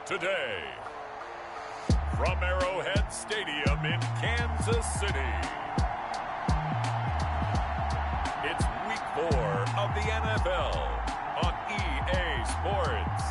today. From Arrowhead Stadium in Kansas City, it's Week 4 of the NFL on EA Sports.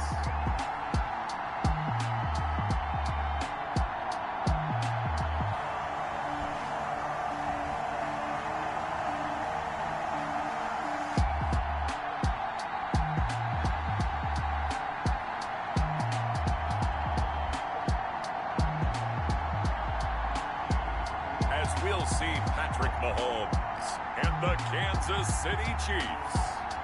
We'll see Patrick Mahomes and the Kansas City Chiefs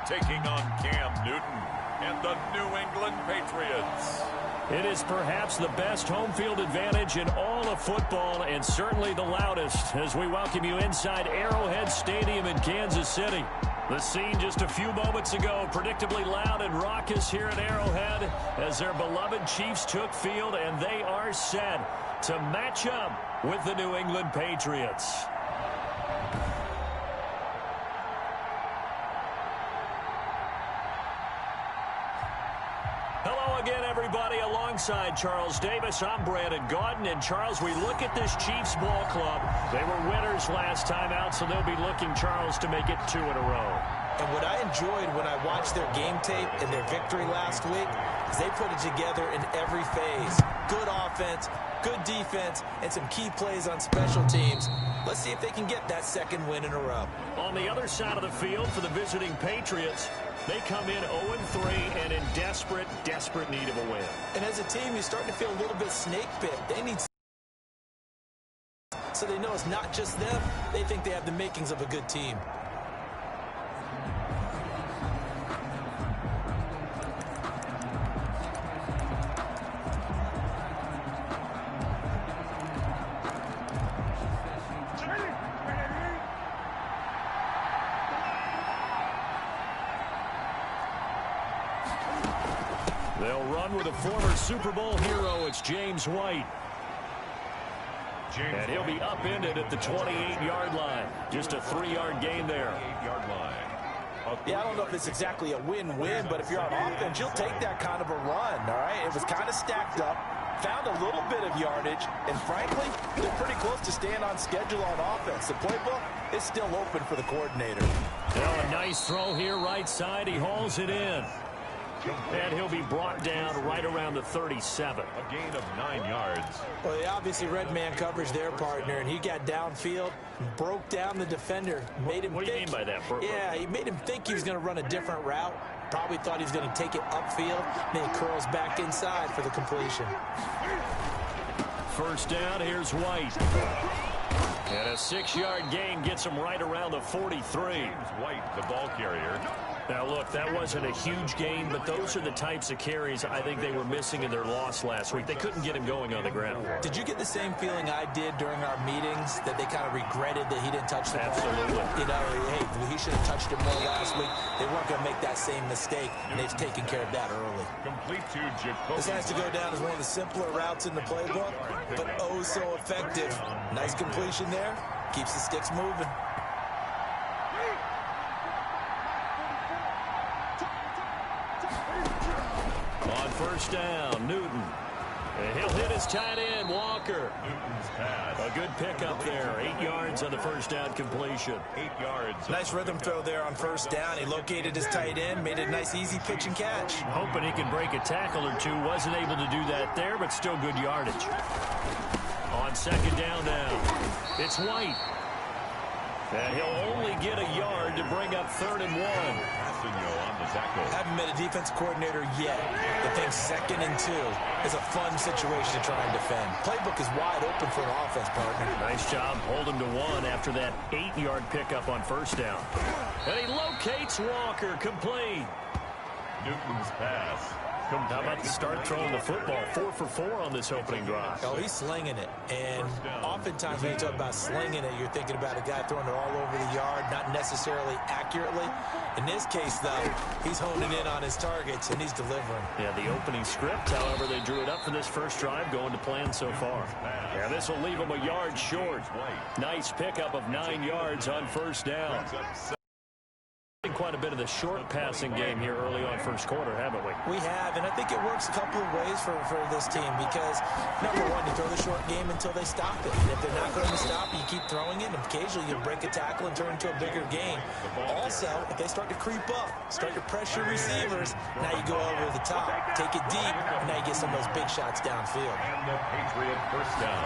taking on Cam Newton and the New England Patriots. It is perhaps the best home field advantage in all of football, and certainly the loudest, as we welcome you inside Arrowhead Stadium in Kansas City. The scene just a few moments ago, predictably loud and raucous here at Arrowhead as their beloved Chiefs took field, and they are set to match up with the New England Patriots. Hello again, everybody. Alongside Charles Davis, I'm Brandon Gaudin. And Charles, we look at this Chiefs ball club. They were winners last time out, so they'll be looking, Charles, to make it 2 in a row. And what I enjoyed when I watched their game tape and their victory last week is they put it together in every phase. Good offense, good defense, and some key plays on special teams. Let's see if they can get that second win in a row. On the other side of the field for the visiting Patriots, they come in 0-3 and in desperate, desperate need of a win. And as a team, you're starting to feel a little bit snake bit. They need so they know it's not just them. They think they have the makings of a good team. They'll run with a former Super Bowl hero. It's James White. And he'll be upended at the 28-yard line. Just a 3-yard gain there. Yeah, I don't know if it's exactly a win-win, but if you're on offense, you'll take that kind of a run, all right? It was kind of stacked up, found a little bit of yardage, and frankly, they're pretty close to staying on schedule on offense. The playbook is still open for the coordinator. Well, a nice throw here, right side. He hauls it in. And he'll be brought down right around the 37. A gain of 9 yards. Well, they obviously red man coverage their partner, and he got downfield, broke down the defender, made him What do you mean by that? Yeah, he made him think he was going to run a different route. Probably thought he was going to take it upfield, then he curls back inside for the completion. First down, here's White. And a 6-yard gain gets him right around the 43. James White, the ball carrier. Now, look, that wasn't a huge gain, but those are the types of carries I think they were missing in their loss last week. They couldn't get him going on the ground. Did you get the same feeling I did during our meetings, that they kind of regretted that he didn't touch the ball? Absolutely. You know, hey, he should have touched it more last week. They weren't going to make that same mistake, and they've taken care of that early. Complete to Jacoby. This has to go down as one of the simpler routes in the playbook, but oh so effective. Nice completion there. Keeps the sticks moving. On first down, Newton. And he'll hit his tight end, Walker. Newton's pass. A good pickup there. 8 yards on the first down completion. 8 yards. Nice rhythm throw there on first down. He located his tight end, made it a nice, easy pitch and catch. Hoping he can break a tackle or two. Wasn't able to do that there, but still good yardage. On second down now, it's White. And he'll only get a yard to bring up 3rd and 1. Haven't met a defense coordinator yet that thinks 2nd and 2 is a fun situation to try and defend. Playbook is wide open for an offense partner. Nice job holding to 1 after that 8-yard pickup on first down. And he locates Walker, complete. Newton's pass. How about to start throwing the football? 4 for 4 on this opening drive. Oh, he's slinging it. And oftentimes when you talk about slinging it, you're thinking about a guy throwing it all over the yard, not necessarily accurately. In this case, though, he's honing in on his targets, and he's delivering. Yeah, the opening script, however, they drew it up for this first drive, going to plan so far. Yeah, this will leave him a yard short. Nice pickup of 9 yards on first down. quite a bit of the short passing game here early on first quarter, haven't we? We have, and I think it works a couple of ways for this team because, number one, you throw the short game until they stop it. And if they're not going to stop, you keep throwing it, and occasionally you'll break a tackle and turn into a bigger game. Also, if they start to creep up, start to pressure receivers, now you go over the top, take it deep, and now you get some of those big shots downfield. And the Patriot first down.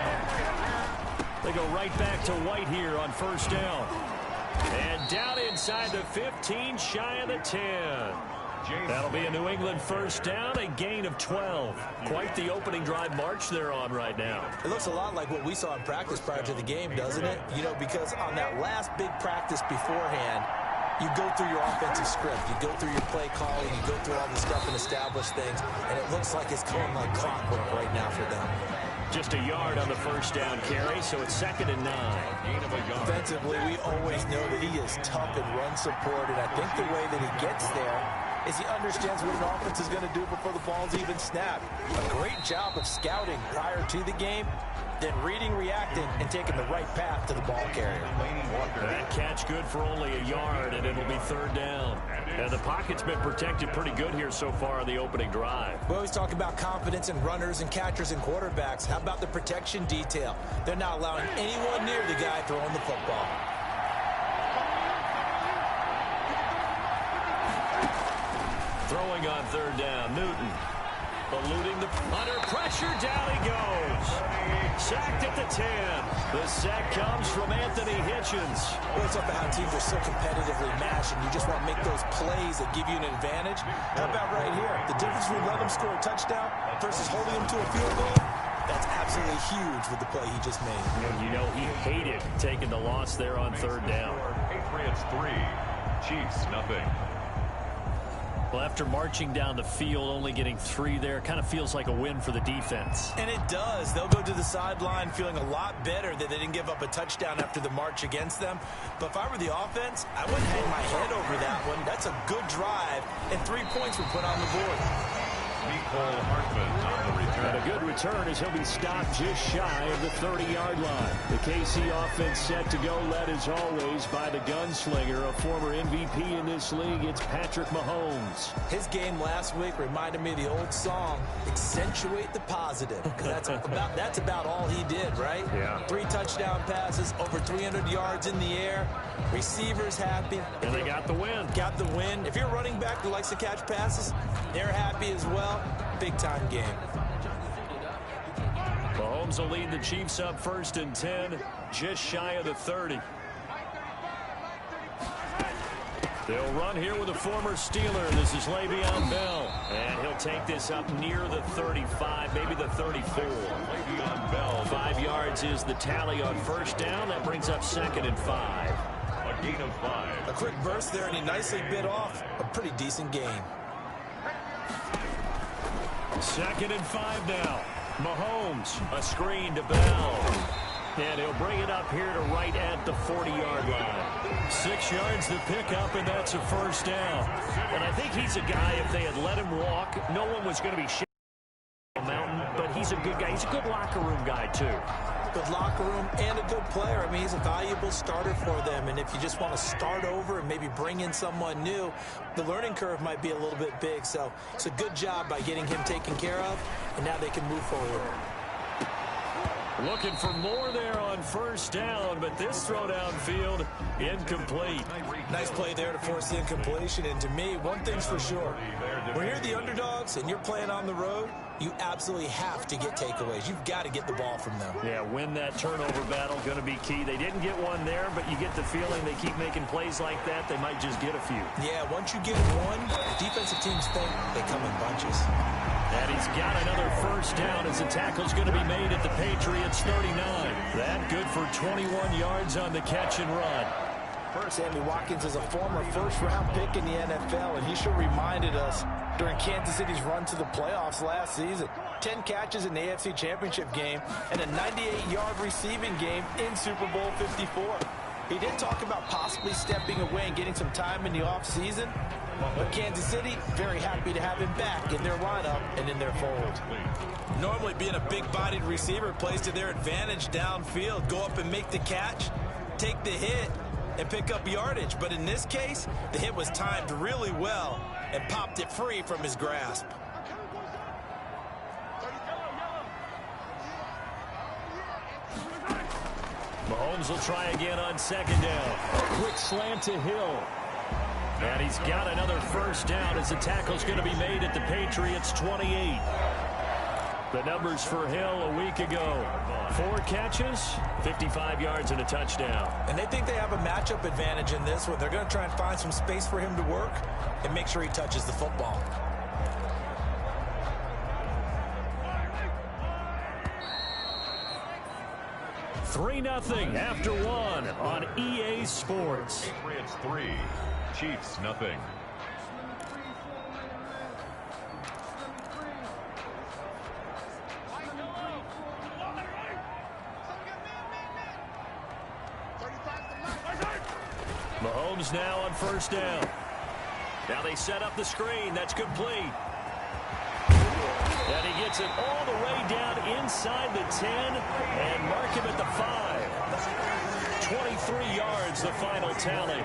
They go right back to White here on first down. And down inside the 15, shy of the 10. That'll be a New England first down, a gain of 12. Quite the opening drive march they're on right now. It looks a lot like what we saw in practice prior to the game, doesn't it? You know, because on that last big practice beforehand, you go through your offensive script. You go through your play calling. You go through all the stuff and establish things. And it looks like it's going like clockwork right now for them. Just a yard on the first down carry, so it's 2nd and 9. Defensively, we always know that he is tough in run support, and I think the way that he gets there is he understands what an offense is going to do before the ball's even snapped. A great job of scouting prior to the game, then reading, reacting, and taking the right path to the ball carrier. That catch good for only a yard, and it'll be 3rd down. And the pocket's been protected pretty good here so far on the opening drive. We always talk about confidence in runners and catchers and quarterbacks. How about the protection detail? They're not allowing anyone near the guy throwing the football. Throwing on 3rd down, Newton. Eluding the under pressure, down he goes. Sacked at the 10. The sack comes from Anthony Hitchens. Well, it's up to how teams are so competitively matched, and you just want to make those plays that give you an advantage. How about right here? The difference between letting them score a touchdown versus holding them to a field goal, that's absolutely huge with the play he just made. And you know he hated taking the loss there on 3rd down. Patriots 3, Chiefs nothing. Well, after marching down the field, only getting 3 there, kind of feels like a win for the defense. And it does. They'll go to the sideline feeling a lot better that they didn't give up a touchdown after the march against them. But if I were the offense, I wouldn't hang my head over that one. That's a good drive, and 3 points were put on the board. Nicole Hartman on the return. And a good return as he'll be stopped just shy of the 30-yard line. The KC offense set to go, led as always by the gunslinger, a former MVP in this league. It's Patrick Mahomes. His game last week reminded me of the old song, accentuate the positive. Because that's about all he did, right? Yeah. 3 touchdown passes, over 300 yards in the air. Receivers happy. And they got the win. Got the win. If you're a running back who likes to catch passes, they're happy as well. Big-time game. Mahomes will lead the Chiefs up 1st and 10, just shy of the 30. They'll run here with a former Steeler. This is Le'Veon Bell. And he'll take this up near the 35, maybe the 34. Le'Veon Bell. 5 yards is the tally on first down. That brings up 2nd and 5. A gain of 5. A quick burst there, and he nicely bit off a pretty decent game. 2nd and 5 now. Mahomes, a screen to Bell. And he'll bring it up here to right at the 40-yard line. 6 yards to pick up, and that's a first down. And I think he's a guy, if they had let him walk, no one was going to be shaking the mountain, but he's a good guy. He's a good locker room guy, too. Good locker room and a good player. I mean, he's a valuable starter for them. And if you just want to start over and maybe bring in someone new, the learning curve might be a little bit big. So it's a good job by getting him taken care of, and now they can move forward. Looking for more there on first down, but this throw downfield incomplete. Nice play there to force the incompletion. And to me, one thing's for sure. When you're the underdogs and you're playing on the road, you absolutely have to get takeaways. You've got to get the ball from them. Yeah, win that turnover battle, going to be key. They didn't get one there, but you get the feeling they keep making plays like that, they might just get a few. Yeah, once you get one, defensive teams think they come in bunches. And he's got another first down as the tackle's going to be made at the Patriots 39. That good for 21 yards on the catch and run. First, Sammy Watkins is a former first-round pick in the NFL, and he sure reminded us during Kansas City's run to the playoffs last season. 10 catches in the AFC Championship game and a 98-yard receiving game in Super Bowl 54. He did talk about possibly stepping away and getting some time in the offseason, but Kansas City very happy to have him back in their lineup and in their fold. Normally being a big-bodied receiver plays to their advantage downfield. Go up and make the catch, take the hit, and pick up yardage. But in this case, the hit was timed really well and popped it free from his grasp. Mahomes will try again on second down. A quick slant to Hill. And he's got another first down as the tackle's going to be made at the Patriots' 28. The numbers for Hill a week ago. 4 catches, 55 yards, and a touchdown. And they think they have a matchup advantage in this one. They're going to try and find some space for him to work and make sure he touches the football. Three 0 after one on EA Sports. Patriots 3, Chiefs 0. Mahomes now on first down. Now they set up the screen. That's complete. And he gets it all the way down inside the 10 and mark him at the 5. 23 yards, the final tally.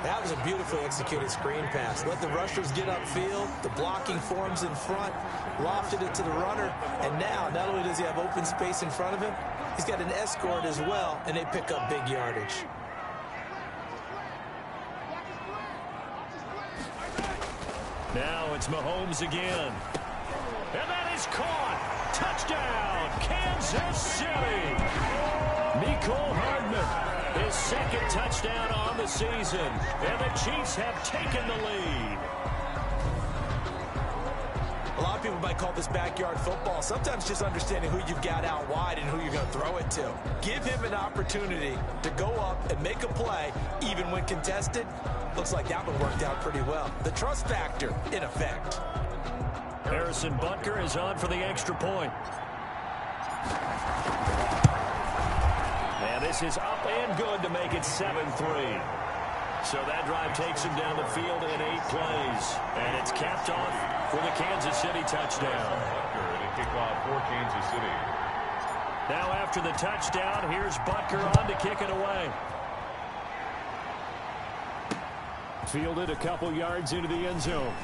That was a beautifully executed screen pass. Let the rushers get upfield. The blocking forms in front. Lofted it to the runner. And now, not only does he have open space in front of him, he's got an escort as well, and they pick up big yardage. Now it's Mahomes again. And that is caught. Touchdown, Kansas City. Mecole Hardman, his second touchdown on the season. And the Chiefs have taken the lead. A lot of people might call this backyard football. Sometimes just understanding who you've got out wide and who you're going to throw it to. Give him an opportunity to go up and make a play, even when contested. Looks like that one worked out pretty well. The trust factor in effect. Harrison Butker is on for the extra point. And this is up and good to make it 7-3. So that drive takes him down the field in 8 plays. And it's capped off for the Kansas City touchdown. Butker to kick off for Kansas City. Now after the touchdown, here's Butker on to kick it away. Fielded a couple yards into the end zone.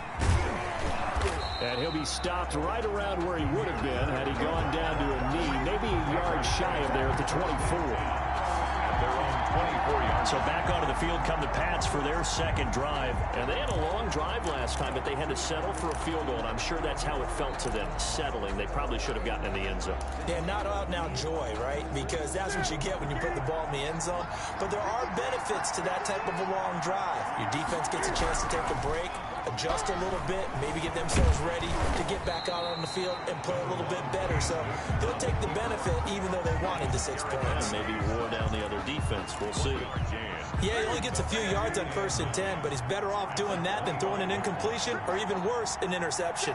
And he'll be stopped right around where he would have been had he gone down to a knee, maybe a yard shy of there at the 24. They're on 24 yards. So back onto the field come the Pats for their second drive. And they had a long drive last time, but they had to settle for a field goal. And I'm sure that's how it felt to them, settling. They probably should have gotten in the end zone. Yeah, not out now joy, right? Because that's what you get when you put the ball in the end zone. But there are benefits to that type of a long drive. Your defense gets a chance to take a break, adjust a little bit, maybe get themselves ready to get back out on the field and play a little bit better. So they'll take the benefit even though they wanted the 6 points. And maybe wore down the other defense. We'll see. Yeah, he only gets a few yards on 1st and 10, but he's better off doing that than throwing an incompletion or even worse, an interception.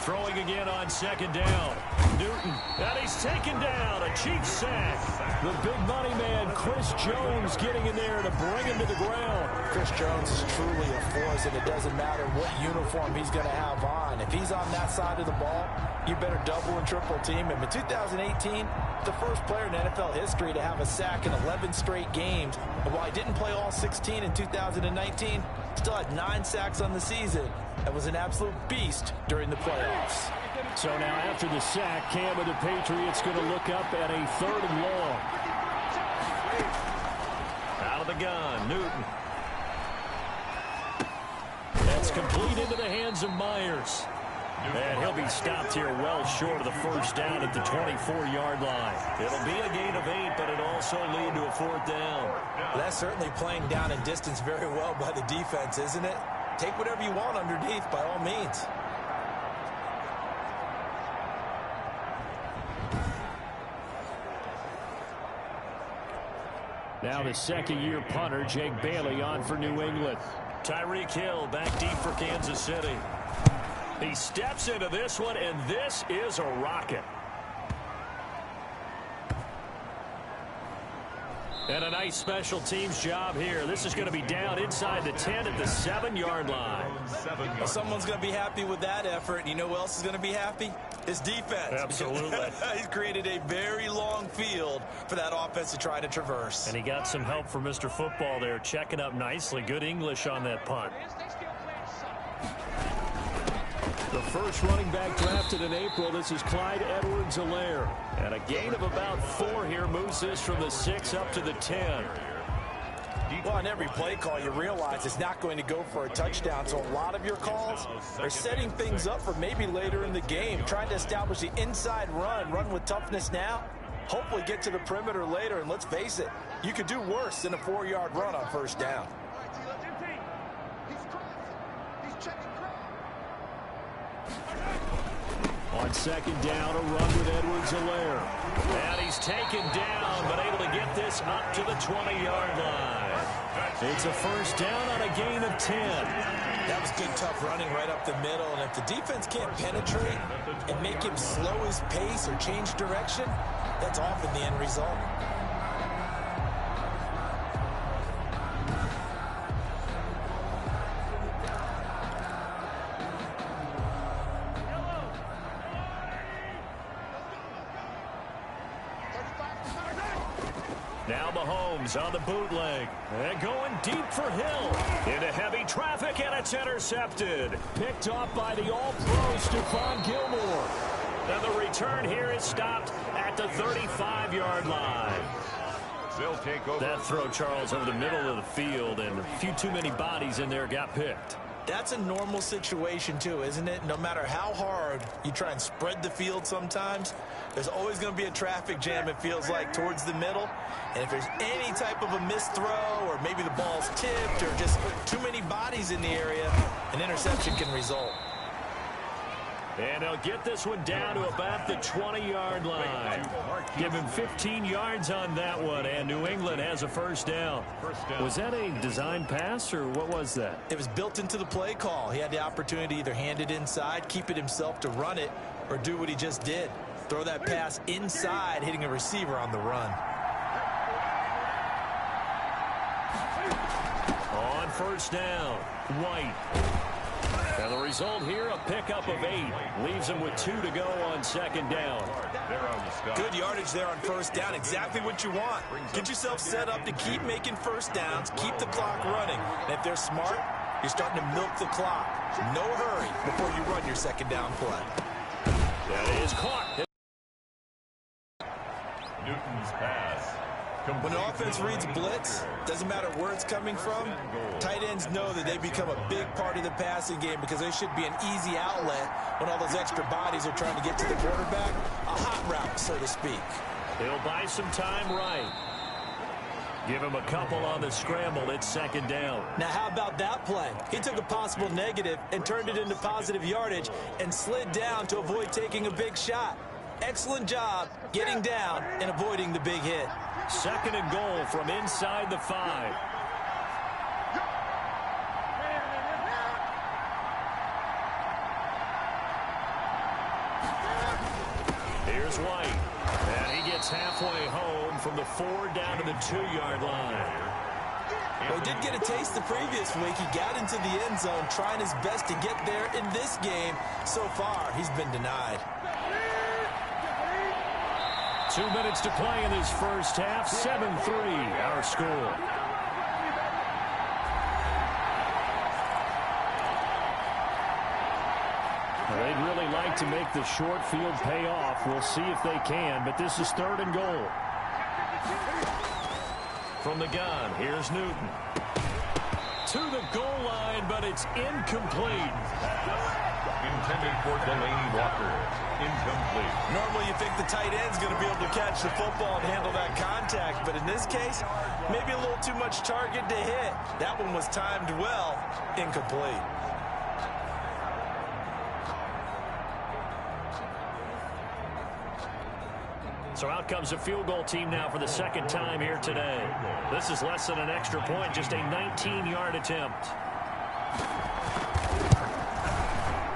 Throwing again on second down. Newton. And he's taken down. A Chiefs sack. The big money man, Chris Jones, getting in there to bring him to the ground. Chris Jones is truly a force, and it doesn't matter what uniform he's going to have on. If he's on that side of the ball, you better double and triple team him. In 2018, the first player in NFL history to have a sack in 11 straight games. And while he didn't play all 16 in 2019, still had 9 sacks on the season. That was an absolute beast during the playoffs. So now after the sack, Cam of the Patriots going to look up at a 3rd and long. Out of the gun, Newton. That's complete into the hands of Myers. And he'll be stopped here well short of the first down at the 24-yard line. It'll be a gain of 8, but it'll also lead to a 4th down. Well, that's certainly playing down in distance very well by the defense, isn't it? Take whatever you want underneath by all means. Now the second-year punter, Jake Bailey, on for New England. Tyreek Hill back deep for Kansas City. He steps into this one, and this is a rocket. And a nice special teams job here. This is going to be down inside the 10 at the 7-yard line. Well, someone's going to be happy with that effort. You know who else is going to be happy? His defense. Absolutely. He's created a very long field for that offense to try to traverse. And he got some help from Mr. Football there, checking up nicely. Good English on that punt. The first running back drafted in April. This is Clyde Edwards-Helaire. And a gain of about 4 here moves this from the 6 up to the 10. Well, on every play call, you realize it's not going to go for a touchdown. So a lot of your calls are setting things up for maybe later in the game, trying to establish the inside run with toughness now, hopefully get to the perimeter later. And let's face it, you could do worse than a 4-yard run on first down. On second down, a run with Edwards-Helaire. And he's taken down, but able to get this up to the 20-yard line. It's a first down on a gain of 10. That was good, tough running right up the middle. And if the defense can't penetrate and make him slow his pace or change direction, that's often the end result. Now Mahomes on the bootleg. And going deep for Hill. Into heavy traffic, and it's intercepted. Picked off by the all-pro Stephon Gilmore. And the return here is stopped at the 35-yard line. They'll take over. That throw, Charles, over the middle of the field, and a few too many bodies in there got picked. That's a normal situation, too, isn't it? No matter how hard you try and spread the field sometimes, there's always going to be a traffic jam, it feels like, towards the middle. And if there's any type of a missed throw or maybe the ball's tipped or just too many bodies in the area, an interception can result. And they'll get this one down to about the 20-yard line. Give him 15 yards on that one, and New England has a first down. Was that a design pass, or what was that? It was built into the play call. He had the opportunity to either hand it inside, keep it himself to run it, or do what he just did. Throw that pass inside, hitting a receiver on the run. On first down, White. And the result here, a pickup of 8. Leaves him with 2 to go on second down. Good yardage there on first down. Exactly what you want. Get yourself set up to keep making first downs, keep the clock running. And if they're smart, you're starting to milk the clock. No hurry before you run your second down play. That is caught. Newton's pass. When an offense reads blitz, doesn't matter where it's coming from, tight ends know that they become a big part of the passing game because they should be an easy outlet when all those extra bodies are trying to get to the quarterback. A hot route, so to speak. He'll buy some time right. Give him a couple on the scramble. It's second down. Now, how about that play? He took a possible negative and turned it into positive yardage and slid down to avoid taking a big shot. Excellent job getting down and avoiding the big hit. Second and goal from inside the 5. Here's White. And he gets halfway home from the 4 down to the 2-yard line. Well, he did get a taste the previous week. He got into the end zone trying his best to get there in this game. So far, he's been denied. 2 minutes to play in this first half. 7-3, our score. They'd really like to make the short field pay off. We'll see if they can, but this is third and goal. From the gun, here's Newton. To the goal line, but it's incomplete. Intended for Delaney Walker. Incomplete. Normally you think the tight end's going to be able to catch the football and handle that contact, but in this case, maybe a little too much target to hit. That one was timed well. Incomplete. So out comes a field goal team now for the second time here today. This is less than an extra point, just a 19-yard attempt.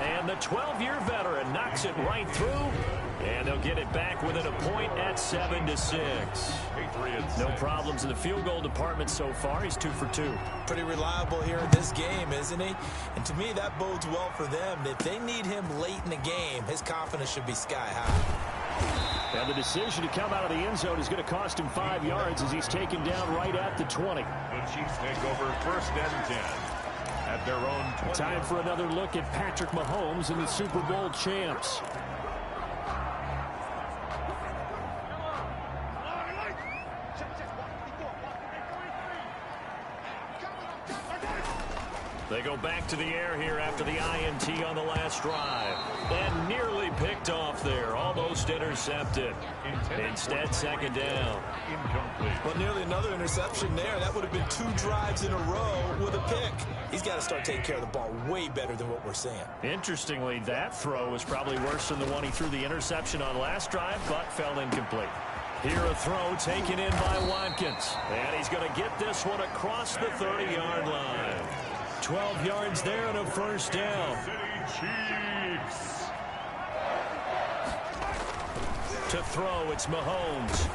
And And the 12-year veteran knocks it right through. And they'll get it back within a point at 7-6. No problems in the field goal department so far. He's 2 for 2. Pretty reliable here in this game, isn't he? And to me, that bodes well for them. If they need him late in the game, his confidence should be sky high. And the decision to come out of the end zone is going to cost him 5 yards as he's taken down right at the 20. The Chiefs take over 1st and 10 at their own 20. Time for another look at Patrick Mahomes and the Super Bowl champs. They go back to the air here after the INT on the last drive. And nearly picked off there. Almost intercepted. Instead, 2nd down. Incomplete. Well, nearly another interception there. That would have been 2 drives in a row with a pick. He's got to start taking care of the ball way better than what we're seeing. Interestingly, that throw was probably worse than the one he threw the interception on last drive, but fell incomplete. Here a throw taken in by Watkins. And he's going to get this one across the 30-yard line. 12 yards there and a 1st down. City Chiefs. To throw, it's Mahomes.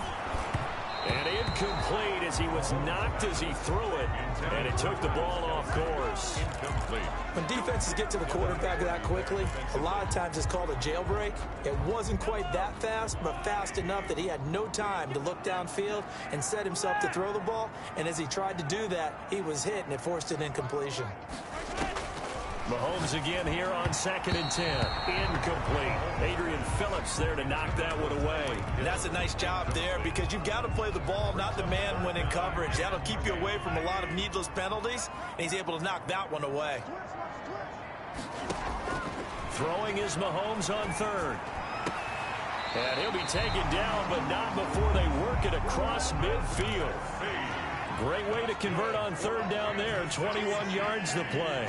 And incomplete as he was knocked as he threw it. And it took the ball off course. Incomplete. When defenses get to the quarterback that quickly, a lot of times it's called a jailbreak. It wasn't quite that fast, but fast enough that he had no time to look downfield and set himself to throw the ball. And as he tried to do that, he was hit, and it forced an incompletion. Mahomes again here on 2nd and 10. Incomplete. Adrian Phillips there to knock that one away. And that's a nice job there because you've got to play the ball, not the man when in coverage. That'll keep you away from a lot of needless penalties, and he's able to knock that one away. Throwing is Mahomes on 3rd. And he'll be taken down, but not before they work it across midfield. Great way to convert on 3rd down there. 21 yards to play.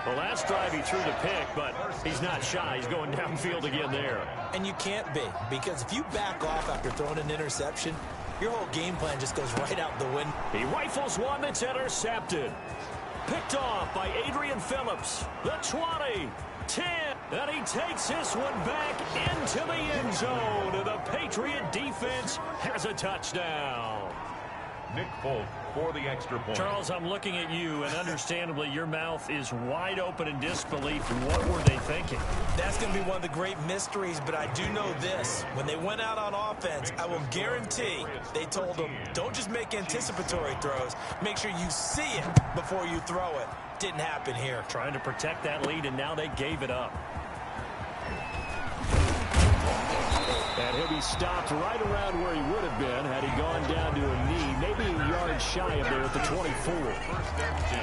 The last drive he threw the pick, but he's not shy. He's going downfield again there. And you can't be, because if you back off after throwing an interception, your whole game plan just goes right out the window. He rifles one that's intercepted. Picked off by Adrian Phillips. The 20, 10, and he takes this one back into the end zone. And the Patriot defense has a touchdown. Nick Folk for the extra point. Charles, I'm looking at you, and understandably, your mouth is wide open in disbelief. What were they thinking? That's going to be one of the great mysteries, but I do know this. When they went out on offense, I will guarantee they told them, don't just make anticipatory throws. Make sure you see it before you throw it. Didn't happen here. Trying to protect that lead, and now they gave it up. And he'll be stopped right around where he would have been had he gone down to a knee, maybe a yard shy of there at the 24. 1st and 10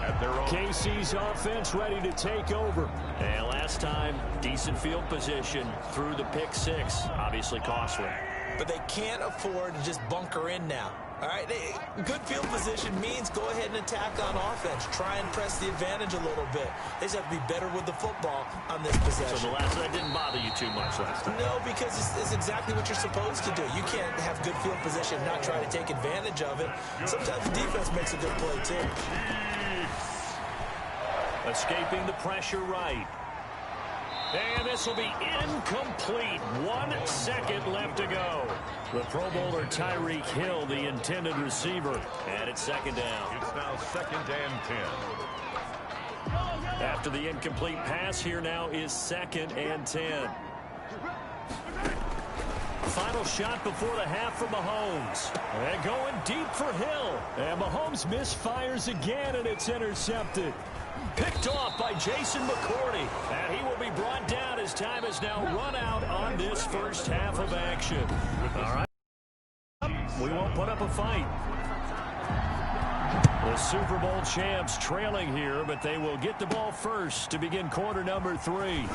at their own. KC's offense ready to take over. And last time, decent field position through the pick 6. Obviously costly. But they can't afford to just bunker in now. All right, good field position means go ahead and attack on offense. Try and press the advantage a little bit. They just have to be better with the football on this possession. So the last night didn't bother you too much last time? No, because it's exactly what you're supposed to do. You can't have good field position and not try to take advantage of it. Sometimes the defense makes a good play, too. Escaping the pressure right. And this will be incomplete. 1 second left to go. The Pro Bowler Tyreek Hill, the intended receiver. And it's 2nd down. It's now 2nd and 10. After the incomplete pass, here now is 2nd and 10. Final shot before the half from Mahomes. And going deep for Hill. And Mahomes misfires again, and it's intercepted. Picked off by Jason McCourty. And he will be brought down as time has now run out on this first half of action. All right. We won't put up a fight. The Super Bowl champs trailing here, but they will get the ball first to begin quarter number 3.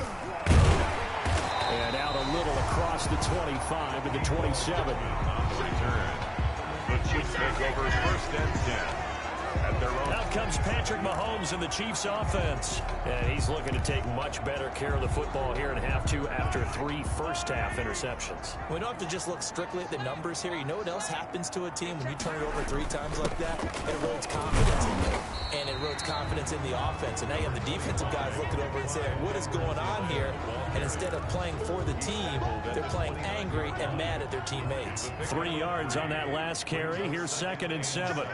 And out a little across the 25 to the 27. On the return, the Chiefs take over 1st and 10 at their own. Out comes Patrick Mahomes in the Chiefs offense. And he's looking to take much better care of the football here in half two after 3 first-half interceptions. We don't have to just look strictly at the numbers here. You know what else happens to a team when you turn it over 3 times like that? It erodes confidence in them, and it erodes confidence in the offense. And now you have the defensive guys looking over and saying, what is going on here? And instead of playing for the team, they're playing angry and mad at their teammates. 3 yards on that last carry. Here's 2nd and 7.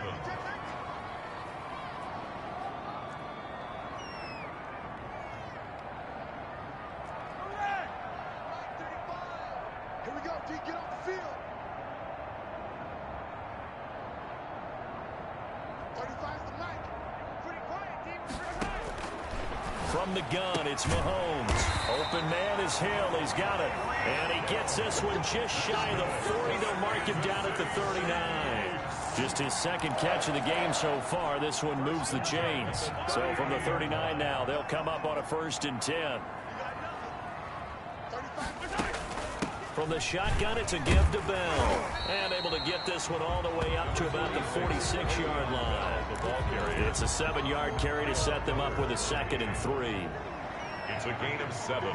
From the gun, it's Mahomes. Open man is Hill. He's got it. And he gets this one just shy of the 40. They'll mark him down at the 39. Just his 2nd catch of the game so far. This one moves the chains. So from the 39 now, they'll come up on a 1st and 10. From the shotgun, it's a give to Bell. And able to get this one all the way up to about the 46-yard line. It's a 7-yard carry to set them up with a 2nd and 3. It's a gain of 7.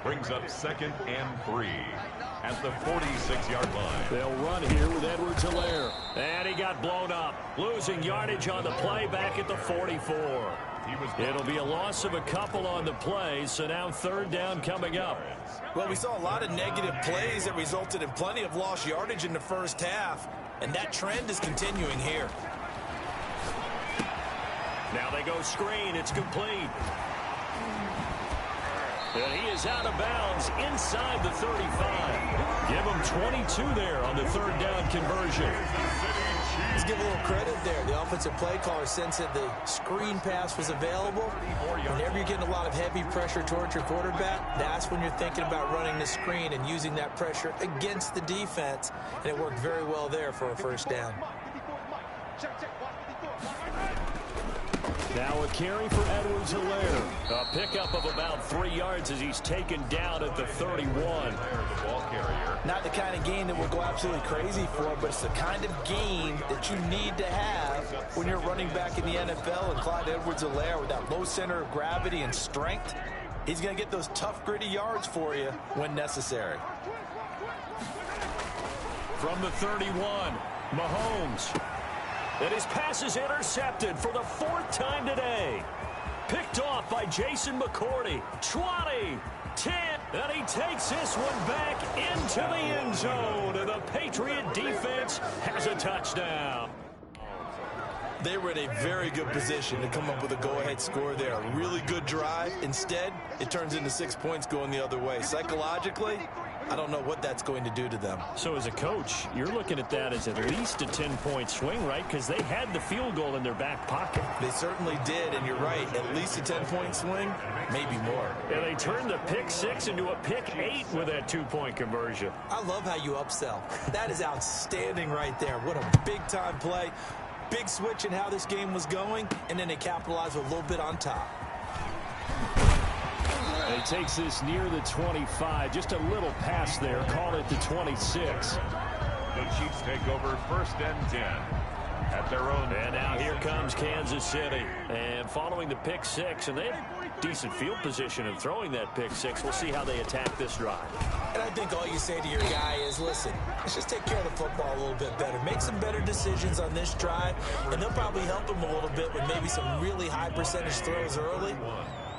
Brings up 2nd and 3 at the 46-yard line. They'll run here with Edwards-Helaire. And he got blown up. Losing yardage on the play back at the 44. It'll be a loss of a couple on the play, so now 3rd down coming up. Well, we saw a lot of negative plays that resulted in plenty of lost yardage in the first half, and that trend is continuing here. Now they go screen. It's complete. And he is out of bounds inside the 35. Give him 22 there on the 3rd down conversion. Let's give a little credit there. The offensive play caller sensed that the screen pass was available. Whenever you're getting a lot of heavy pressure towards your quarterback, that's when you're thinking about running the screen and using that pressure against the defense. And it worked very well there for a 1st down. Now a carry for Edwards-Helaire. A pickup of about 3 yards as he's taken down at the 31. Not the kind of game that we'll go absolutely crazy for, but it's the kind of game that you need to have when you're running back in the NFL. And Clyde Edwards-Helaire, with that low center of gravity and strength, he's going to get those tough, gritty yards for you when necessary. From the 31, Mahomes. And his pass is intercepted for the 4th time today. Picked off by Jason McCourty. 20, 10, and he takes this one back into the end zone. And the Patriot defense has a touchdown. They were in a very good position to come up with a go-ahead score there. A really good drive. Instead, it turns into 6 points going the other way. Psychologically, I don't know what that's going to do to them. So as a coach, you're looking at that as at least a 10-point swing, right? Because they had the field goal in their back pocket. They certainly did, and you're right. At least a 10-point swing, maybe more. And they turned the pick 6 into a pick 8 with that 2-point conversion. I love how you upsell. That is outstanding right there. What a big-time play. Big switch in how this game was going, and then they capitalized with a little bit on top. He takes this near the 25. Just a little pass there. Call it the 26. The Chiefs take over 1st and 10 at their own. And now here comes Kansas City. And following the pick 6, and they have decent field position in throwing that pick 6. We'll see how they attack this drive. And I think all you say to your guy is, listen, let's just take care of the football a little bit better. Make some better decisions on this drive, and they'll probably help him a little bit with maybe some really high percentage throws early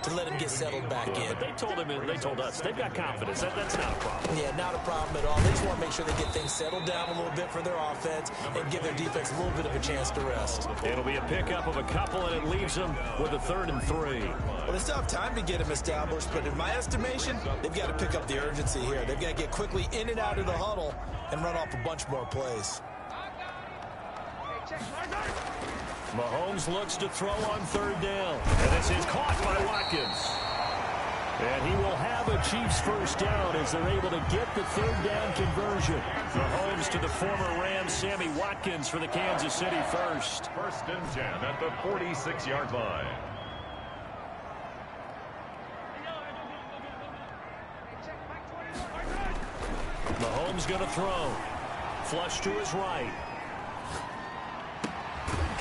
to let him get settled back in. But they told him, and they told us, they've got confidence. That's not a problem. Yeah, not a problem at all. They just want to make sure they get things settled down a little bit for their offense and give their defense a little bit of a chance to rest. It'll be a pickup of a couple, and it leaves them with a 3rd and 3. Well, they still have time to get them established, but in my estimation, they've got to pick up the urgency here. They've got to get quickly in and out of the huddle and run off a bunch more plays. Mahomes looks to throw on 3rd down. And this is caught by Watkins. And he will have a Chiefs 1st down as they're able to get the 3rd down conversion. Mahomes to the former Rams, Sammy Watkins for the Kansas City 1st. 1st and 10 at the 46-yard line. Mahomes going to throw. Flush to his right.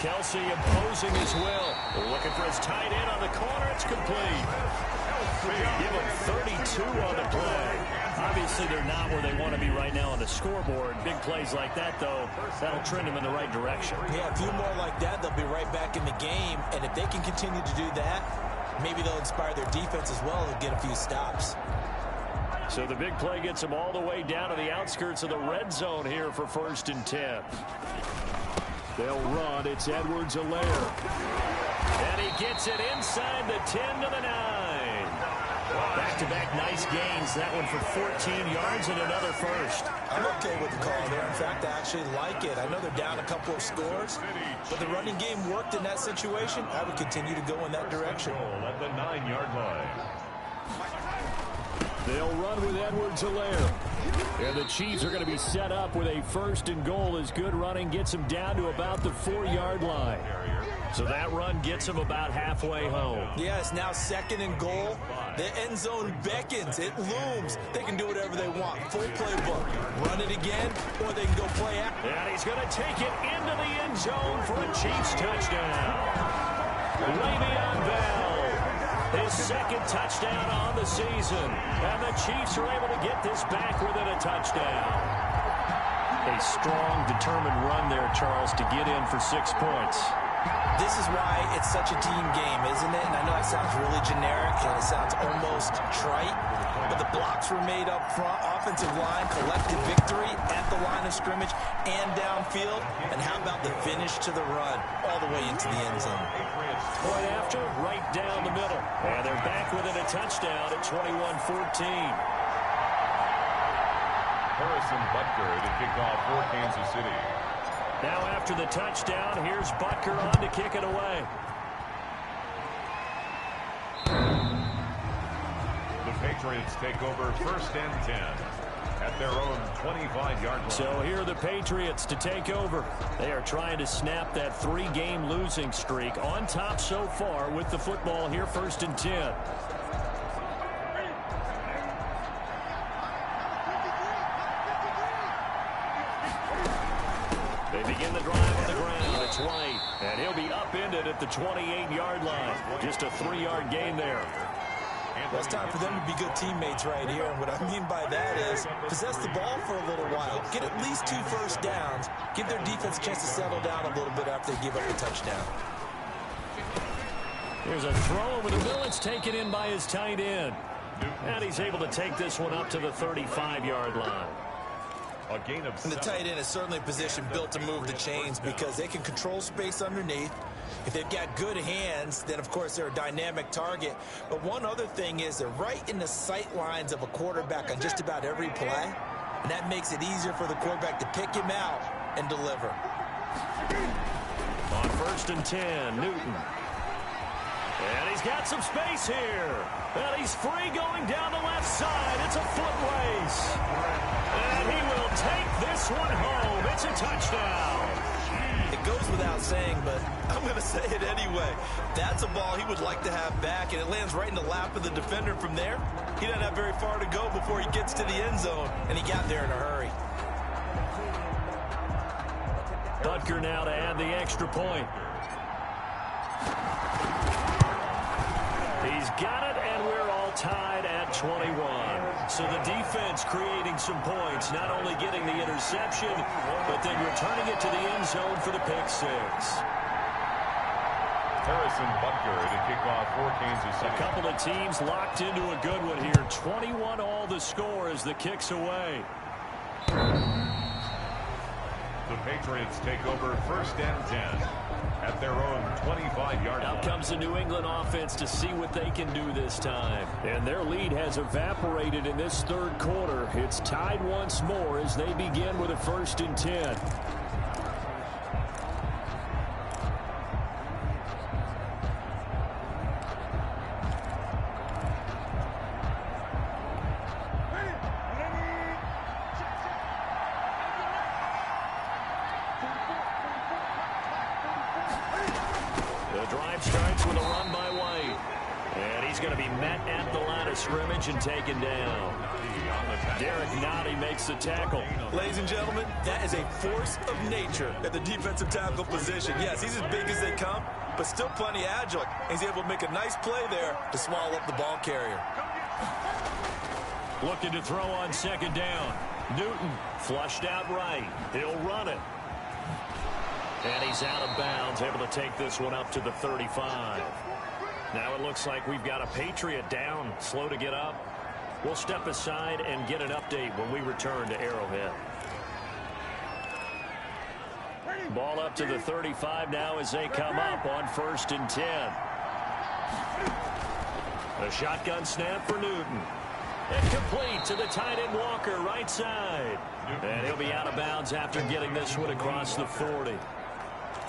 Kelsey imposing his will. Looking for his tight end on the corner. It's complete. Give him 32 on the play. Obviously, they're not where they want to be right now on the scoreboard. Big plays like that, though, that'll trend them in the right direction. Yeah, a few more like that, they'll be right back in the game. And if they can continue to do that, maybe they'll inspire their defense as well and get a few stops. So the big play gets them all the way down to the outskirts of the red zone here for 1st and 10. They'll run. It's Edwards-Helaire. And he gets it inside the 10 to the 9. Back-to-back nice gains. That one for 14 yards and another first. I'm okay with the call there. In fact, I actually like it. I know they're down a couple of scores, but the running game worked in that situation. I would continue to go in that direction. At the 9-yard line. They'll run with Edwards-Helaire. And the Chiefs are going to be set up with a 1st and goal as good running gets them down to about the 4-yard line. So that run gets them about halfway home. Yeah, it's now 2nd and goal. The end zone beckons. It looms. They can do whatever they want. Full playbook. Run it again, or they can go play out. And he's going to take it into the end zone for a Chiefs touchdown. Le'Veon Bell. His 2nd touchdown on the season. And the Chiefs are able to get this back within a touchdown. A strong, determined run there, Charles, to get in for 6 points. This is why it's such a team game, isn't it? And I know it sounds really generic and it sounds almost trite, but the blocks were made up front. Offensive line collected victory at the line of scrimmage and downfield. And how about the finish to the run all the way into the end zone? Point after, right down the middle. And they're back within a touchdown at 21-14. Harrison Butker to kick off for Kansas City. Now after the touchdown, here's Butker on to kick it away. The Patriots take over 1st and 10 at their own 25-yard line. So here are the Patriots to take over. They are trying to snap that 3-game losing streak on top so far with the football here 1st and 10. They begin the drive on the ground. It's White, and he'll be upended at the 28-yard line. Just a 3-yard gain there. Well, it's time for them to be good teammates right here. And what I mean by that is possess the ball for a little while. Get at least 2 first downs. Give their defense a chance to settle down a little bit after they give up the touchdown. Here's a throw over the middle. It's taken in by his tight end. And he's able to take this one up to the 35-yard line. A gain of 7. And the tight end is certainly a position built to move the chains because they can control space underneath. If they've got good hands, then, of course, they're a dynamic target. But one other thing is they're right in the sight lines of a quarterback on just about every play. And that makes it easier for the quarterback to pick him out and deliver. On 1st and 10, Newton. And he's got some space here. And he's free going down the left side. It's a foot race. And he will take this one home. It's a touchdown. It goes without saying, but I'm going to say it anyway. That's a ball he would like to have back, and it lands right in the lap of the defender from there. He doesn't have very far to go before he gets to the end zone, and he got there in a hurry. Butker now to add the extra point. He's got it, and we're all tied at 21. So the defense creating some points, not only getting the interception, but then returning it to the end zone for the pick 6. Harrison Butker to kick off for Kansas City. A couple of teams locked into a good one here. 21 all the score as the kick's away. The Patriots take over 1st and 10 at their own 25-yard line. Out comes the New England offense to see what they can do this time. And their lead has evaporated in this 3rd quarter. It's tied once more as they begin with a 1st and 10. Starts with a run by White. And he's going to be met at the line of scrimmage and taken down. Derek Nottie makes the tackle. Ladies and gentlemen, that is a force of nature at the defensive tackle position. Yes, he's as big as they come, but still plenty agile. He's able to make a nice play there to swallow up the ball carrier. Looking to throw on second down. Newton flushed out right. He'll run it. And he's out of bounds, able to take this one up to the 35. Now it looks like we've got a Patriot down, slow to get up. We'll step aside and get an update when we return to Arrowhead. Ball up to the 35 now as they come up on 1st and 10. A shotgun snap for Newton. And complete to the tight end Walker, right side. And he'll be out of bounds after getting this one across the 40.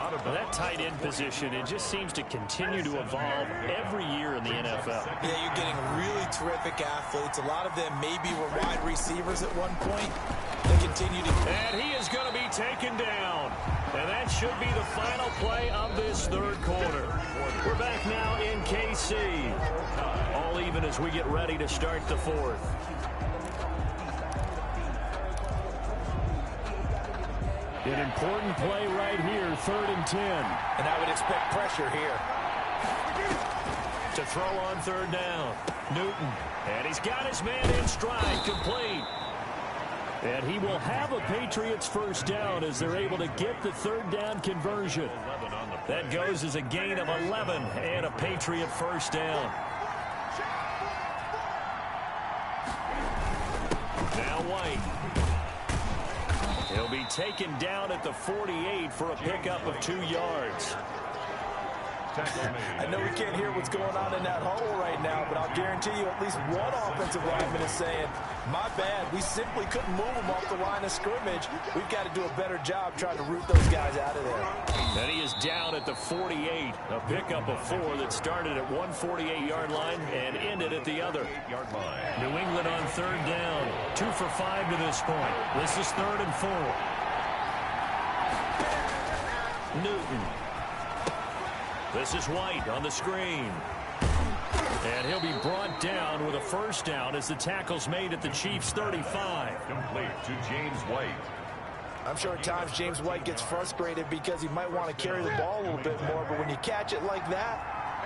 Well, that tight end position, it just seems to continue to evolve every year in the NFL. Yeah, you're getting really terrific athletes. A lot of them maybe were wide receivers at one point. They continue to... And he is going to be taken down. And that should be the final play of this third quarter. We're back now in KC. All even as we get ready to start the fourth. An important play right here, 3rd and 10. And I would expect pressure here. To throw on 3rd down. Newton. And he's got his man in stride, complete. And he will have a Patriots first down as they're able to get the 3rd down conversion. That goes as a gain of 11 and a Patriot first down. Now White. He'll be taken down at the 48 for a pickup of 2 yards. I know we can't hear what's going on in that huddle right now, but I'll guarantee you at least one offensive lineman is saying, my bad, we simply couldn't move them off the line of scrimmage. We've got to do a better job trying to root those guys out of there. And he is down at the 48, a pickup of 4 that started at one 48-yard line and ended at the other. New England on 3rd down, 2 for 5 to this point. This is 3rd and 4. Newton. This is White on the screen. And he'll be brought down with a first down as the tackle's made at the Chiefs' 35. Complete to James White. I'm sure at times James White gets frustrated because he might want to carry the ball a little bit more, but when you catch it like that,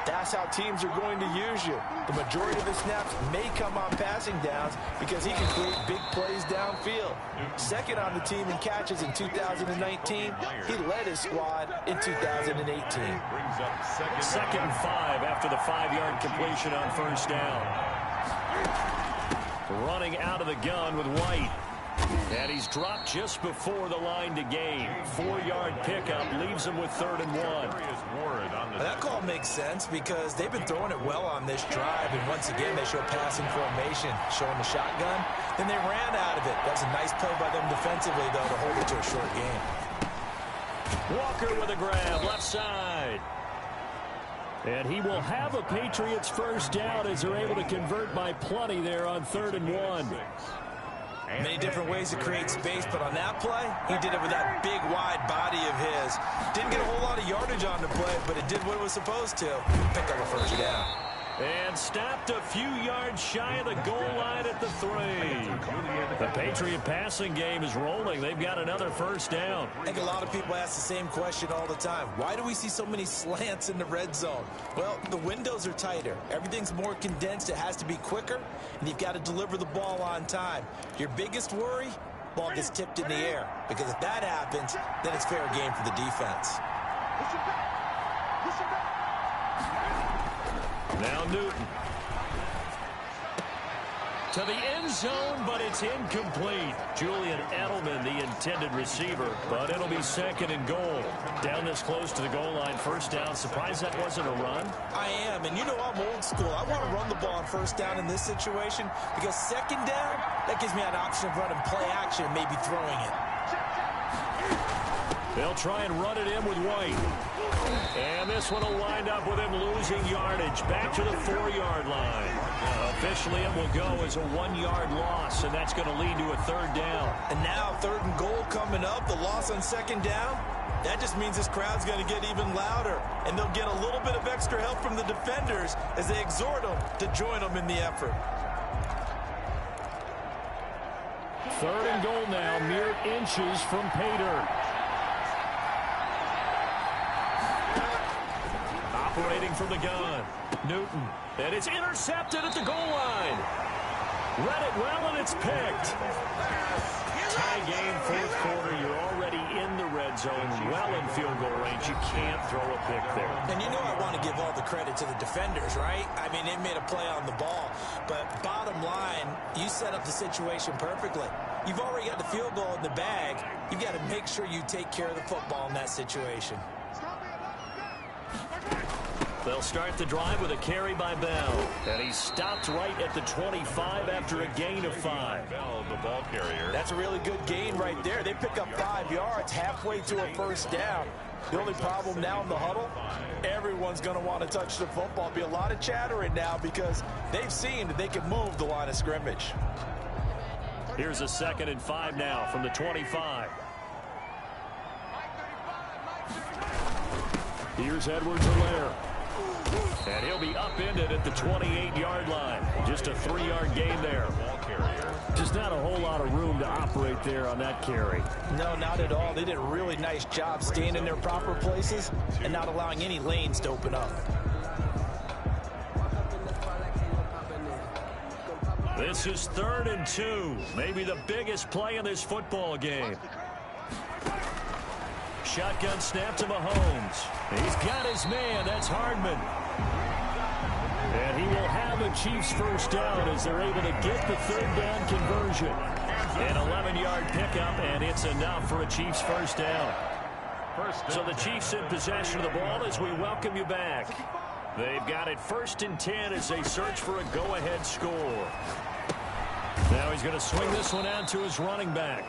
that's how teams are going to use you. The majority of the snaps may come on passing downs because he can create big plays downfield. Second on the team in catches in 2019. He led his squad in 2018. Second and 5 after the 5-yard completion on first down. Running out of the gun with White. And he's dropped just before the line to gain. 4-yard pickup leaves him with 3rd and 1. That call makes sense because they've been throwing it well on this drive. And once again, they show passing formation, showing the shotgun. Then they ran out of it. That was a nice play by them defensively, though, to hold it to a short game. Walker with a grab, left side. And he will have a Patriots first down as they're able to convert by plenty there on 3rd and 1. Many different ways to create space, but on that play, he did it with that big, wide body of his. Didn't get a whole lot of yardage on the play, but it did what it was supposed to. Pick up a first down. And stopped a few yards shy of the goal line at the 3. The Patriot passing game is rolling. They've got another first down. I think a lot of people ask the same question all the time. Why do we see so many slants in the red zone? Well, the windows are tighter. Everything's more condensed. It has to be quicker, and you've got to deliver the ball on time. Your biggest worry? Ball gets tipped in the air. Because if that happens, then it's fair game for the defense. Now Newton. To the end zone, but it's incomplete. Julian Edelman, the intended receiver, but it'll be 2nd and goal. Down this close to the goal line, first down. Surprised that wasn't a run? I am, and you know I'm old school. I want to run the ball on first down in this situation because 2nd down, that gives me an option of running play action, maybe throwing it. They'll try and run it in with White. And this one will wind up with him losing yardage back to the 4-yard line. Officially, it will go as a 1-yard loss, and that's going to lead to a 3rd down. And now 3rd and goal coming up, the loss on 2nd down. That just means this crowd's going to get even louder, and they'll get a little bit of extra help from the defenders as they exhort them to join them in the effort. 3rd and goal now, mere inches from pay dirt. Operating from the gun, Newton. And it's intercepted at the goal line. Read it well, and it's picked. Tie game, 4th quarter. You're already in the red zone, well in field goal range. You can't throw a pick there. And you know I want to give all the credit to the defenders, right? I mean, they made a play on the ball. But bottom line, you set up the situation perfectly. You've already got the field goal in the bag. You've got to make sure you take care of the football in that situation. They'll start the drive with a carry by Bell. And he's stopped right at the 25 after a gain of 5. Bell, the ball carrier. That's a really good gain right there. They pick up 5 yards halfway to a 1st down. The only problem now in the huddle, everyone's going to want to touch the football. Be a lot of chattering now because they've seen that they can move the line of scrimmage. Here's a 2nd and 5 now from the 25. Here's Edwards-Helaire. And he'll be upended at the 28-yard line. Just a 3-yard gain there. Just not a whole lot of room to operate there on that carry. No, not at all. They did a really nice job staying in their proper places and not allowing any lanes to open up. This is 3rd and 2. Maybe the biggest play in this football game. Shotgun snap to Mahomes. He's got his man. That's Hardman. And he will have a Chiefs 1st down as they're able to get the 3rd down conversion. An 11-yard pickup, and it's enough for a Chiefs 1st down. So the Chiefs in possession of the ball as we welcome you back. They've got it 1st and 10 as they search for a go-ahead score. Now he's going to swing this one out to his running back.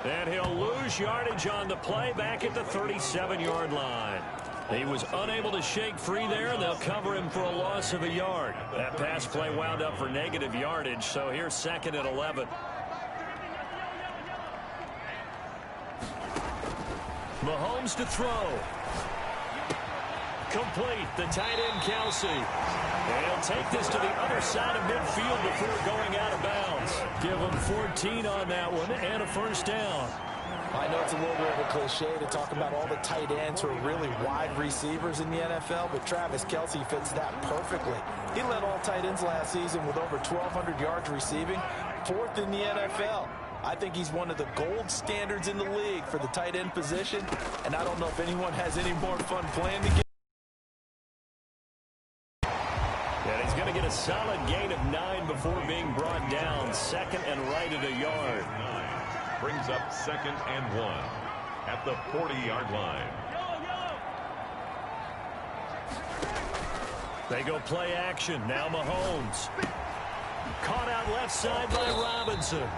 And he'll lose yardage on the play back at the 37-yard line. He was unable to shake free there, and they'll cover him for a loss of a yard. That pass play wound up for negative yardage, so here's 2nd and 11. Mahomes to throw. Complete, the tight end Kelsey. And he'll take this to the other side of midfield before going out of bounds. Give him 14 on that one and a 1st down. I know it's a little bit of a cliche to talk about all the tight ends who are really wide receivers in the NFL, but Travis Kelce fits that perfectly. He led all tight ends last season with over 1,200 yards receiving, 4th in the NFL. I think he's one of the gold standards in the league for the tight end position, and I don't know if anyone has any more fun playing the game. And he's going to get a solid gain of 9 before being brought down. 2nd and right at a yard. Brings up 2nd and 1 at the 40-yard line. They go play action. Now Mahomes. Caught out left side by Robinson.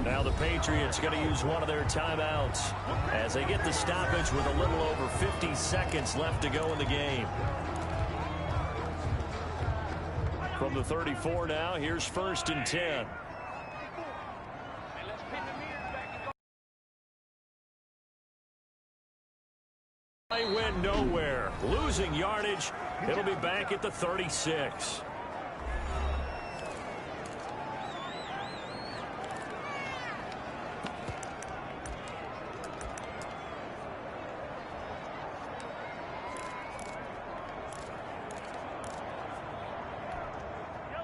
Now the Patriots going to use one of their timeouts as they get the stoppage with a little over 50 seconds left to go in the game. From the 34 now, here's 1st and 10. They went nowhere. Losing yardage. It'll be back at the 36.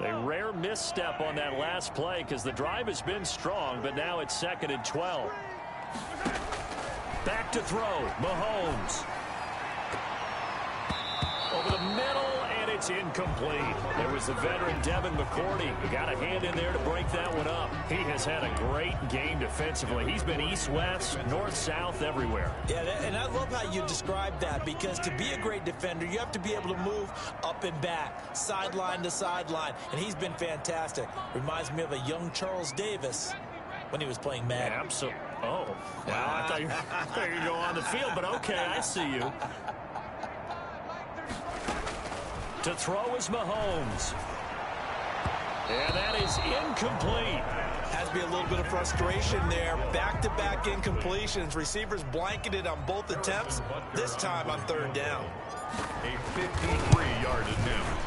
A rare misstep on that last play because the drive has been strong, but now it's 2nd and 12. Back to throw. Mahomes. Over the middle, and it's incomplete. There was the veteran Devin McCourty. He got a hand in there to break that one up. He has had a great game defensively. He's been east-west, north-south, everywhere. Yeah, and I love how you described that, because to be a great defender, you have to be able to move up and back, sideline to sideline, and he's been fantastic. Reminds me of a young Charles Davis when he was playing Madden. Oh, wow. I thought you were going to go on the field, but okay, I see you. To throw is Mahomes. And that is incomplete. Has to be a little bit of frustration there. Back-to-back incompletions. Receivers blanketed on both attempts. This time on third down. A 53-yard attempt.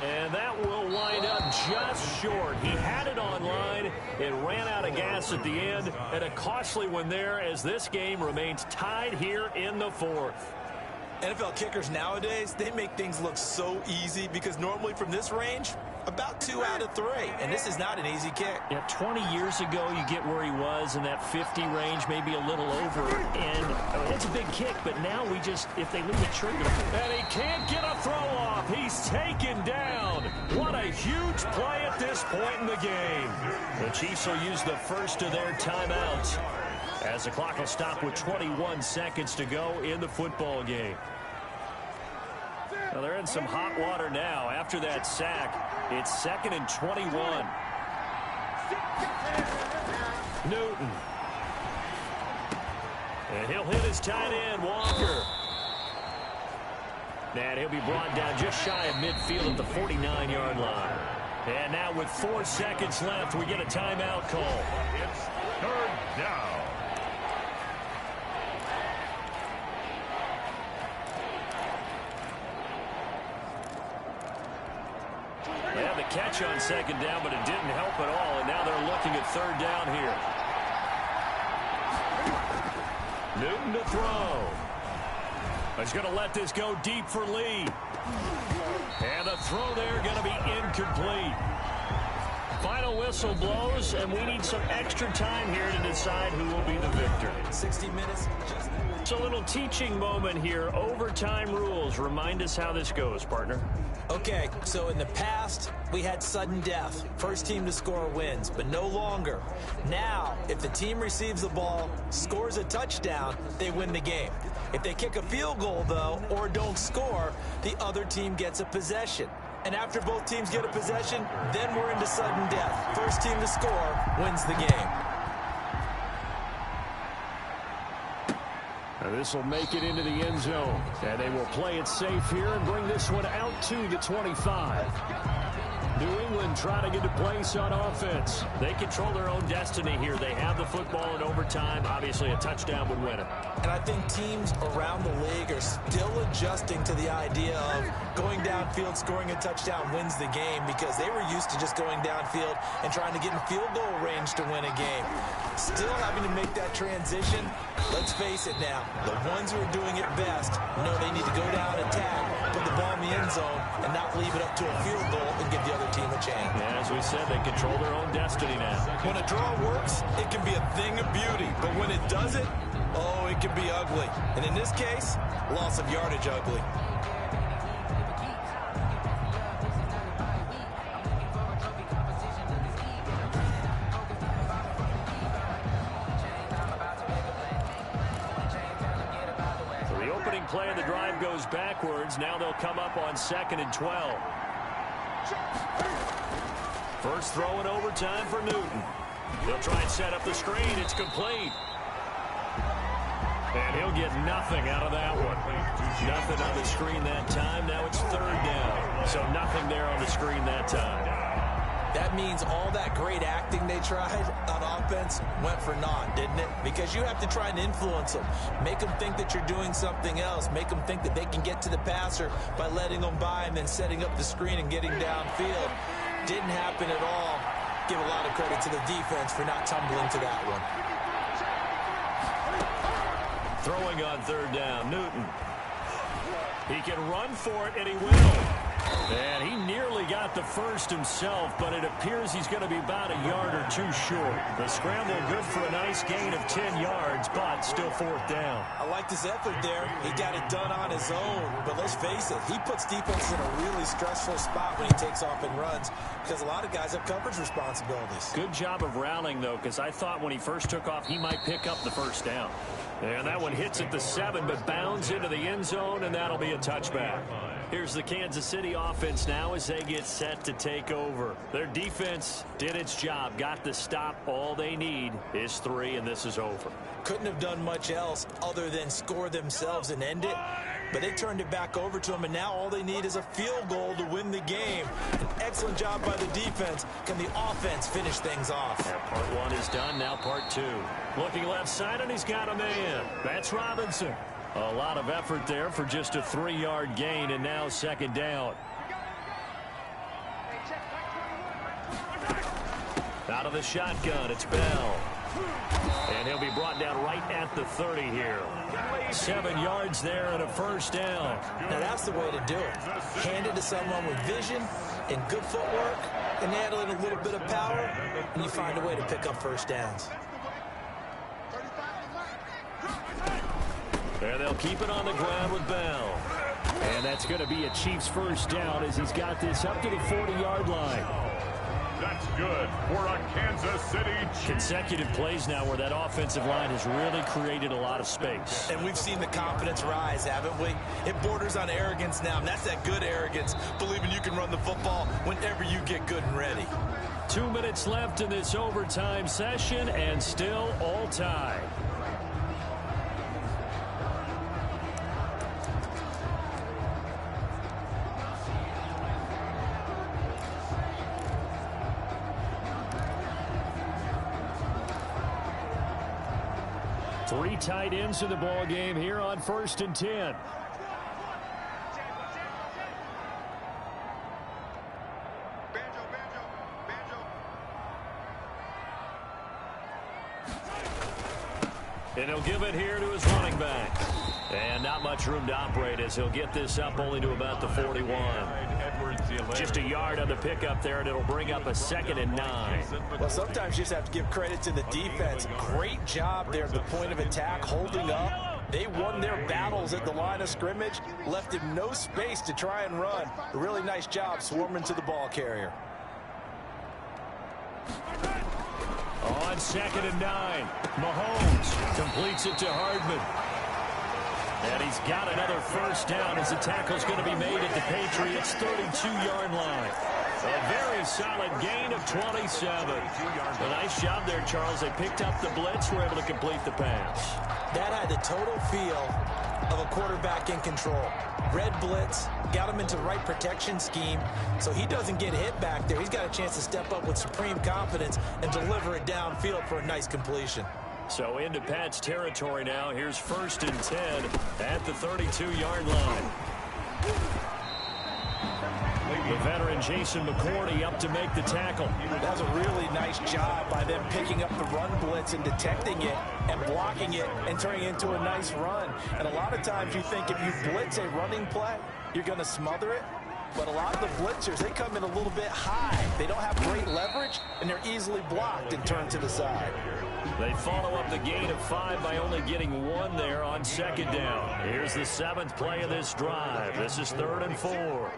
And that will wind up just short. He had it online. It ran out of gas at the end. And a costly one there as this game remains tied here in the fourth. NFL kickers nowadays, they make things look so easy because normally from this range, about 2 out of 3. And this is not an easy kick. Yeah, 20 years ago, you get where he was in that 50 range, maybe a little over. And it's a big kick, but now we just, if they leave it trigger. And he can't get a throw off. He's taken down. What a huge play at this point in the game. The Chiefs will use the first of their timeouts as the clock will stop with 21 seconds to go in the football game. Well, they're in some hot water now. After that sack, it's 2nd and 21. Newton. And he'll hit his tight end, Walker. And he'll be brought down just shy of midfield at the 49-yard line. And now with 4 seconds left, we get a timeout call. It's third down. They had the catch on 2nd down, but it didn't help at all, and now they're looking at 3rd down here. Newton to throw. He's going to let this go deep for Lee. And the throw there going to be incomplete. Final whistle blows, and we need some extra time here to decide who will be the victor. 60 minutes. It's a little teaching moment here. Overtime rules. Remind us how this goes, partner. Okay, so in the past, we had sudden death. First team to score wins, but no longer. Now, if the team receives the ball, scores a touchdown, they win the game. If they kick a field goal, though, or don't score, the other team gets a possession. And after both teams get a possession, then we're into sudden death. First team to score wins the game. And this will make it into the end zone. And they will play it safe here and bring this one out to the 25. New England trying to get a place on offense. They control their own destiny here. They have the football in overtime. Obviously, a touchdown would win it. And I think teams around the league are still adjusting to the idea of going downfield, scoring a touchdown wins the game because they were used to just going downfield and trying to get in field goal range to win a game. Still having to make that transition. Let's face it now, the ones who are doing it best know they need to go down, attack, put the ball in the end zone, and not leave it up to a field goal and give the other team a chance. Yeah, as we said, they control their own destiny now. When a draw works, it can be a thing of beauty, but when it doesn't, oh, it can be ugly. And in this case, loss of yardage ugly. Play of the drive goes backwards. Now they'll come up on 2nd and 12. First throw in overtime for Newton. They'll try and set up the screen. It's complete. And he'll get nothing out of that one. Nothing on the screen that time. Now it's 3rd down. So nothing there on the screen that time. That means all that great acting they tried on offense went for naught, didn't it? Because you have to try and influence them. Make them think that you're doing something else. Make them think that they can get to the passer by letting them by and then setting up the screen and getting downfield. Didn't happen at all. Give a lot of credit to the defense for not tumbling to that one. Throwing on 3rd down, Newton. He can run for it, and he will. And he nearly got the first himself, but it appears he's going to be about a yard or two short. The scramble good for a nice gain of 10 yards, but still 4th down. I liked his effort there. He got it done on his own, but let's face it, he puts defenses in a really stressful spot when he takes off and runs because a lot of guys have coverage responsibilities. Good job of rallying, though, because I thought when he first took off, he might pick up the first down. And that one hits at the 7, but bounds into the end zone, and that'll be a touchback. Here's the Kansas City offense now as they get set to take over. Their defense did its job, got the stop. All they need is 3, and this is over. Couldn't have done much else other than score themselves and end it. But they turned it back over to them, and now all they need is a field goal to win the game. An excellent job by the defense. Can the offense finish things off? Yeah, part 1 is done, now part 2. Looking left side, and he's got a man. That's Robinson. A lot of effort there for just a 3-yard gain, and now second down. Out of the shotgun, it's Bell. And he'll be brought down right at the 30 here. 7 yards there and a first down. Now that's the way to do it. Hand it to someone with vision and good footwork, and add in a little bit of power, and you find a way to pick up first downs. And they'll keep it on the ground with Bell. And that's going to be a Chiefs first down as he's got this up to the 40-yard line. That's good for a Kansas City Chiefs. Consecutive plays now where that offensive line has really created a lot of space. And we've seen the confidence rise, haven't we? It borders on arrogance now, and that's that good arrogance, believing you can run the football whenever you get good and ready. 2 minutes left in this overtime session, and still all tied. Three tight ends in the ball game here on 1st and 10. And he'll give it here to his running back. And not much room to operate as he'll get this up only to about the 41. Just a yard on the pickup there, and it'll bring up a 2nd and 9. Well, sometimes you just have to give credit to the defense. Great job there at the point of attack, holding up. They won their battles at the line of scrimmage, left him no space to try and run. A really nice job swarming to the ball carrier. On 2nd and 9, Mahomes completes it to Hardman. And he's got another first down as the tackle's going to be made at the Patriots' 32-yard line. A very solid gain of 27. A nice job there, Charles. They picked up the blitz, were able to complete the pass. That had the total feel of a quarterback in control. Red blitz, got him into the right protection scheme, so he doesn't get hit back there. He's got a chance to step up with supreme confidence and deliver it downfield for a nice completion. So into Pat's territory now. Here's 1st and 10 at the 32-yard line. The veteran Jason McCourty up to make the tackle. That was a really nice job by them picking up the run blitz and detecting it and blocking it and turning it into a nice run. And a lot of times you think if you blitz a running play, you're going to smother it. But a lot of the blitzers, they come in a little bit high. They don't have great leverage, and they're easily blocked and turned to the side. They follow up the gain of 5 by only getting 1 there on 2nd down. Here's the 7th play of this drive. This is 3rd and 4.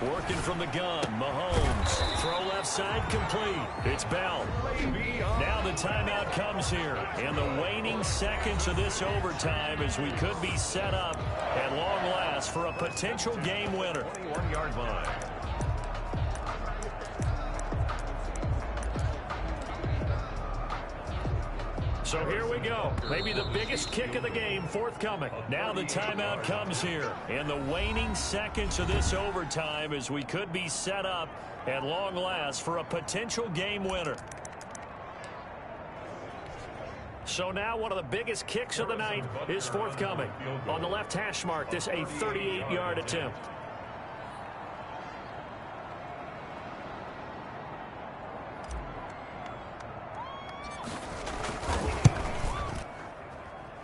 Working from the gun, Mahomes. Throw left side complete. It's Bell. Now the timeout comes here. In the waning seconds of this overtime as we could be set up at long last for a potential game winner. 21-yard line. So here we go. Maybe the biggest kick of the game forthcoming. Now the timeout comes here. In the waning seconds of this overtime as we could be set up at long last for a potential game winner. So now one of the biggest kicks of the night is forthcoming. On the left hash mark, this a 38-yard attempt.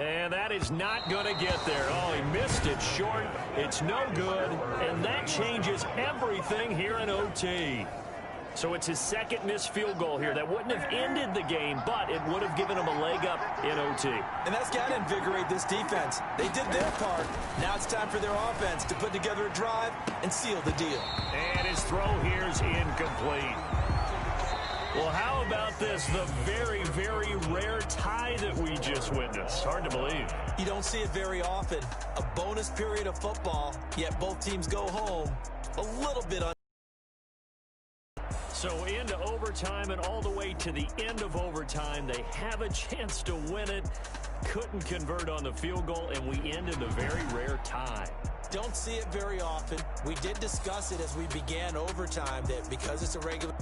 And that is not going to get there. Oh, he missed it short. It's no good. And that changes everything here in OT. So it's his 2nd missed field goal here. That wouldn't have ended the game, but it would have given him a leg up in OT. And that's got to invigorate this defense. They did their part. Now it's time for their offense to put together a drive and seal the deal. And his throw here is incomplete. Well, how about this? The very, very rare tie that we just witnessed. Hard to believe. You don't see it very often. A bonus period of football, yet both teams go home a little bit So into overtime and all the way to the end of overtime, they have a chance to win it. Couldn't convert on the field goal, and we end in a very rare tie. Don't see it very often. We did discuss it as we began overtime that because it's a regular